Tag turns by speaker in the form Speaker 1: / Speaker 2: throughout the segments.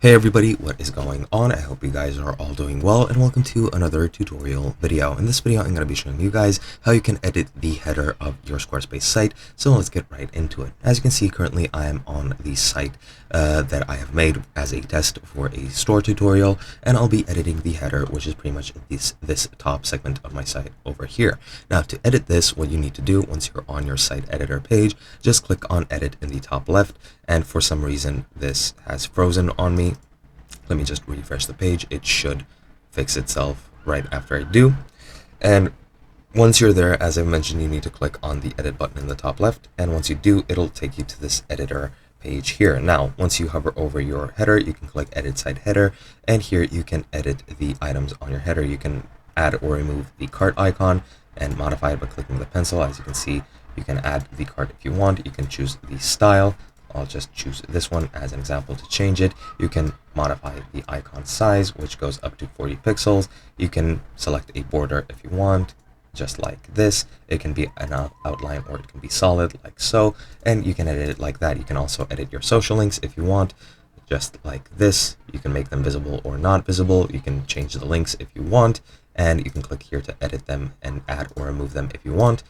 Speaker 1: Hey everybody, what is going on? I hope you guys are all doing well, and welcome to another tutorial video. In this video, I'm going to be showing you guys how you can edit the header of your Squarespace site. So let's get right into it. As you can see, currently I am on the site that I have made as a test for a store tutorial, and I'll be editing the header, which is pretty much this top segment of my site over here. Now, to edit this, what you need to do once you're on your site editor page, just click on edit in the top left, and for some reason this has frozen on me. Let me just refresh the page. It should fix itself right after I do. And once you're there, as I mentioned, you need to click on the edit button in the top left. And once you do, it'll take you to this editor page here. Now, once you hover over your header, you can click edit site header. And here you can edit the items on your header. You can add or remove the cart icon and modify it by clicking the pencil. As you can see, you can add the cart if you want. You can choose the style. I'll just choose this one as an example to change it. You can modify the icon size, which goes up to 40 pixels. You can select a border if you want, just like this. It can be an outline or it can be solid, like so. And you can edit it like that. You can also edit your social links if you want, just like this. You can make them visible or not visible. You can change the links if you want. And you can click here to edit them and add or remove them if you want.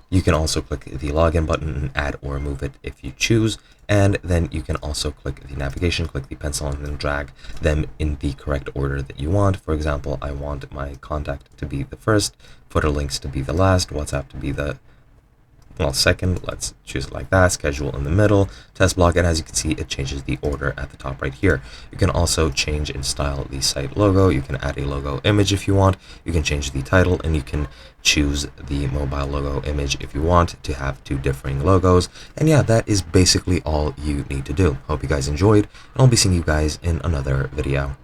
Speaker 1: You can also click the login button and add or remove it if you choose. And then you can also click the navigation, click the pencil, and then drag them in the correct order that you want. For example, I want my contact to be the first, footer links to be the last, WhatsApp to be the second. Let's choose it like that. Schedule in the middle, test block, and as you can see, it changes the order at the top right here. You can also change and style the site logo. You can add a logo image if you want. You can change the title, and you can choose the mobile logo image if you want to have two differing logos. And yeah, that is basically all you need to do. Hope you guys enjoyed, and I'll be seeing you guys in another video.